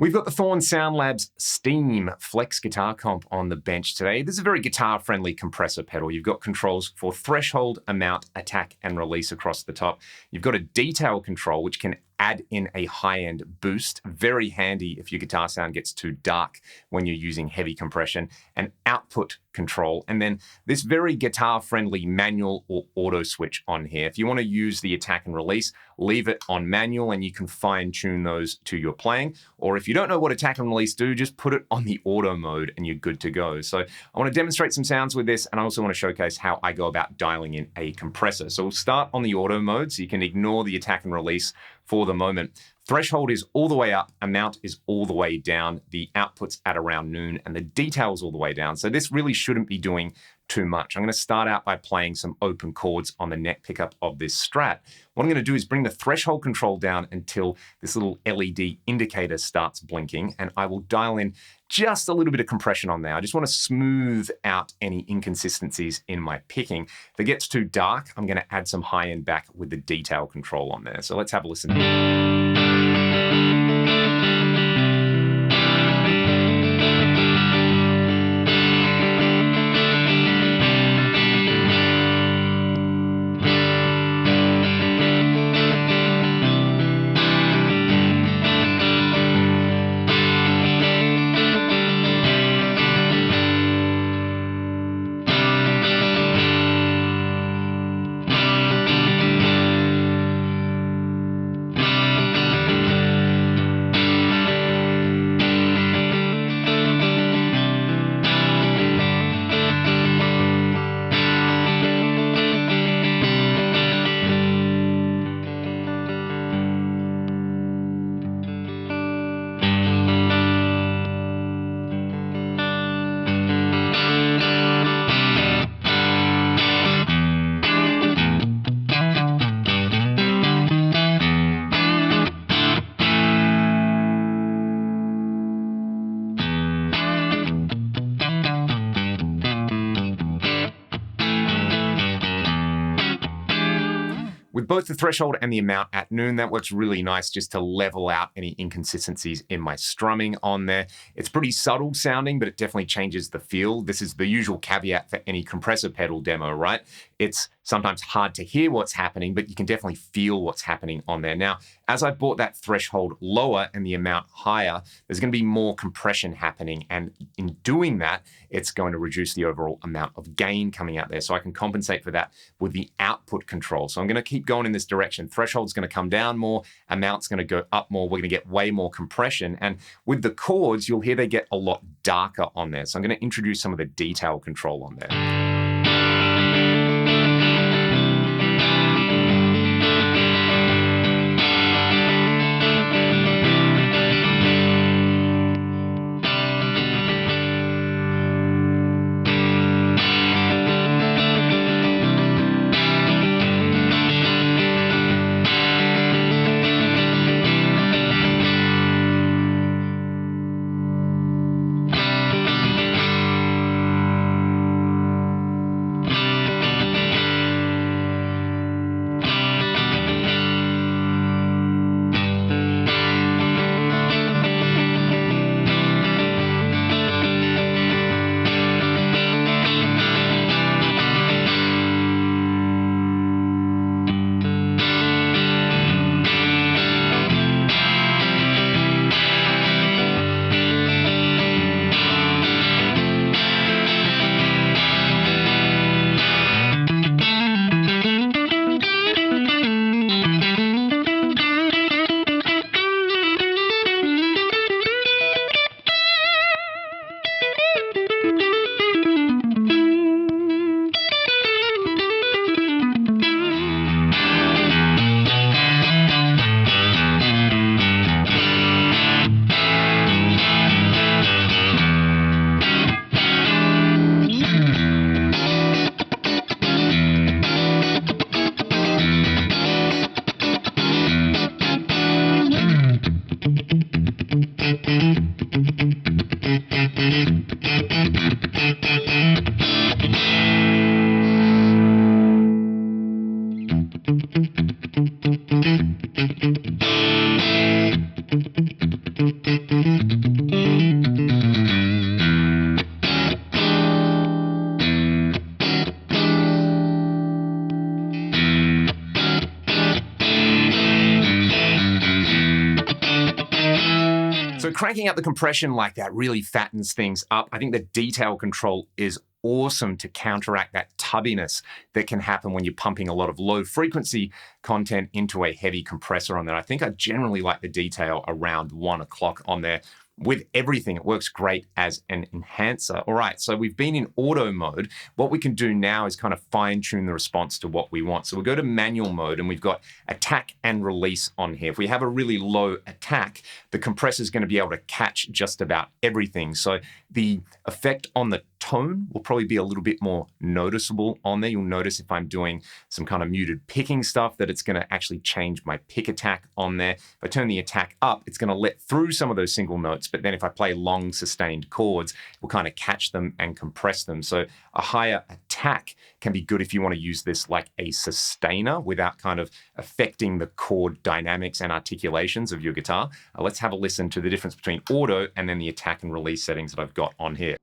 We've got the Thorn Sound Labs Steam Flex Guitar Comp on the bench today. This is a very guitar-friendly compressor pedal. You've got controls for threshold, amount, attack, and release across the top. You've got a detail control, which can add in a high-end boost. Very handy if your guitar sound gets too dark when you're using heavy compression. An output control, and then this very guitar-friendly manual or auto switch on here. If you want to use the attack and release, leave it on manual and you can fine-tune those to your playing. Or if you don't know what attack and release do, just put it on the auto mode and you're good to go. So I want to demonstrate some sounds with this, and I also want to showcase how I go about dialing in a compressor. So we'll start on the auto mode, so you can ignore the attack and release for the moment. Threshold is all the way up, amount is all the way down, the output's at around noon, and the detail's all the way down. So this really shouldn't be doing too much. I'm going to start out by playing some open chords on the neck pickup of this Strat. What I'm going to do is bring the threshold control down until this little LED indicator starts blinking, and I will dial in just a little bit of compression on there. I just want to smooth out any inconsistencies in my picking. If it gets too dark, I'm going to add some high end back with the detail control on there. So let's have a listen. With both the threshold and the amount at noon, that works really nice just to level out any inconsistencies in my strumming on there. It's pretty subtle sounding, but it definitely changes the feel. This is the usual caveat for any compressor pedal demo, right? It's sometimes hard to hear what's happening, but you can definitely feel what's happening on there. Now, as I brought that threshold lower and the amount higher, there's going to be more compression happening. And in doing that, it's going to reduce the overall amount of gain coming out there. So I can compensate for that with the output control. So I'm going to keep going in this direction. Threshold's going to come down more, amount's going to go up more. We're going to get way more compression. And with the chords, you'll hear they get a lot darker on there. So I'm going to introduce some of the detail control on there. So cranking up the compression like that really fattens things up. I think the detail control is awesome to counteract that tubbiness that can happen when you're pumping a lot of low frequency content into a heavy compressor on there. I think I generally like the detail around 1 o'clock on there. With everything, it works great as an enhancer. All right, so we've been in auto mode. What we can do now is kind of fine tune the response to what we want. So we'll go to manual mode and we've got attack and release on here. If we have a really low attack, the compressor is going to be able to catch just about everything. So the effect on the tone will probably be a little bit more noticeable on there. You'll notice if I'm doing some kind of muted picking stuff that it's going to actually change my pick attack on there. If I turn the attack up, it's going to let through some of those single notes, but then if I play long sustained chords, we'll kind of catch them and compress them. So a higher attack can be good if you want to use this like a sustainer without kind of affecting the chord dynamics and articulations of your guitar. Let's have a listen to the difference between auto and then the attack and release settings that I've got on here.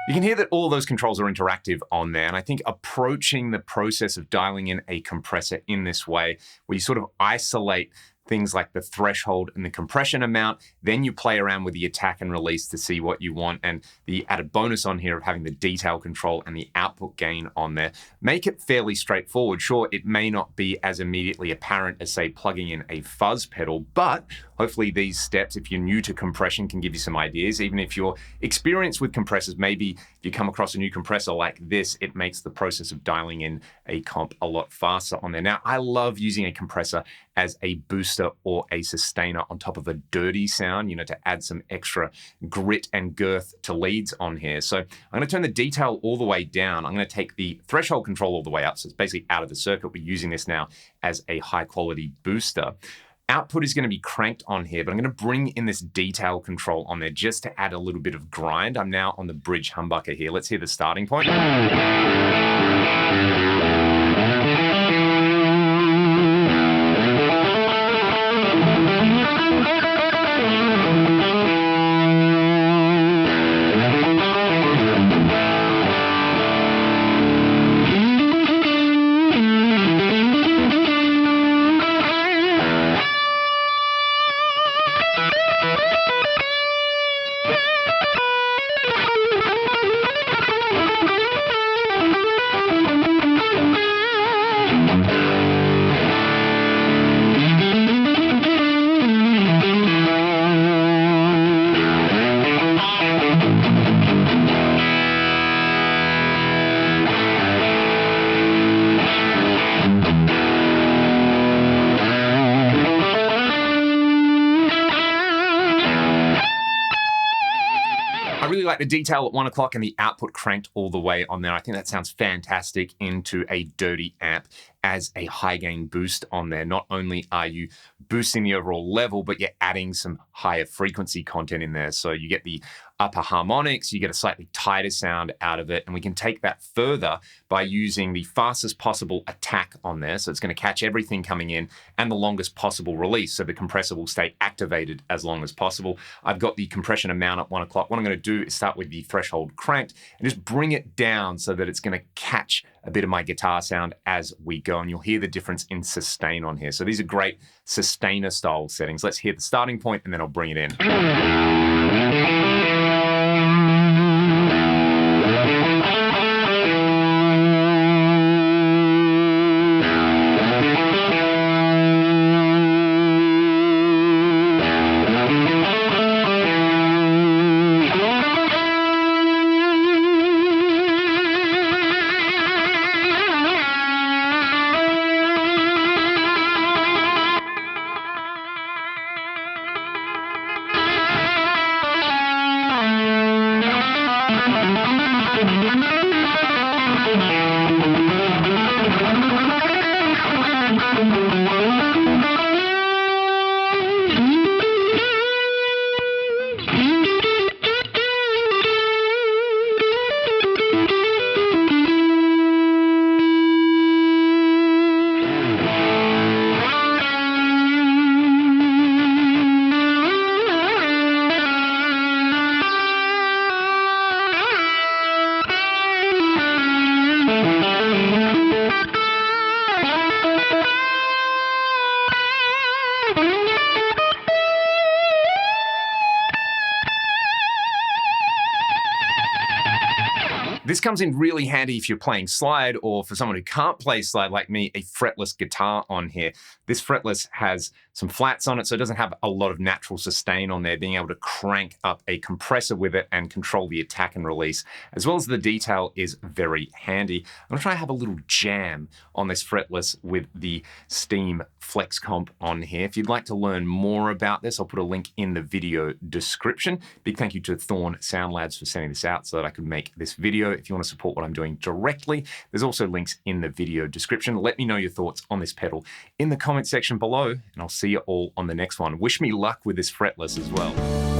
You can hear that all those controls are interactive on there, and I think approaching the process of dialing in a compressor in this way, where you sort of isolate things like the threshold and the compression amount, then you play around with the attack and release to see what you want, and the added bonus on here of having the detail control and the output gain on there make it fairly straightforward. Sure, it may not be as immediately apparent as, say, plugging in a fuzz pedal, but hopefully these steps, if you're new to compression, can give you some ideas. Even if you're experienced with compressors, maybe if you come across a new compressor like this, it makes the process of dialing in a comp a lot faster on there. Now, I love using a compressor as a booster or a sustainer on top of a dirty sound, to add some extra grit and girth to leads on here. So I'm going to turn the detail all the way down. I'm going to take the threshold control all the way up. So it's basically out of the circuit. We're using this now as a high quality booster. Output is going to be cranked on here, but I'm going to bring in this detail control on there just to add a little bit of grind. I'm now on the bridge humbucker here. Let's hear the starting point. really like the detail at 1 o'clock and the output cranked all the way on there. I think that sounds fantastic into a dirty amp as a high gain boost on there. Not only are you boosting the overall level, but you're adding some higher frequency content in there. So you get the upper harmonics, you get a slightly tighter sound out of it, and we can take that further by using the fastest possible attack on there. So it's going to catch everything coming in and the longest possible release, so the compressor will stay activated as long as possible. I've got the compression amount at 1 o'clock. What I'm going to do is start with the threshold cranked and just bring it down so that it's going to catch a bit of my guitar sound as we go, and you'll hear the difference in sustain on here. So these are great sustainer style settings. Let's hear the starting point and then I'll bring it in. This comes in really handy if you're playing slide, or for someone who can't play slide like me, a fretless guitar on here. This fretless has some flats on it, so it doesn't have a lot of natural sustain on there. Being able to crank up a compressor with it and control the attack and release, as well as the detail, is very handy. I'm gonna try and have a little jam on this fretless with the Steam Flex Comp on here. If you'd like to learn more about this, I'll put a link in the video description. Big thank you to Thorn Sound Labs for sending this out so that I could make this video. If you want to support what I'm doing directly, there's also links in the video description. Let me know your thoughts on this pedal in the comment section below, and I'll see you all on the next one. Wish me luck with this fretless as well.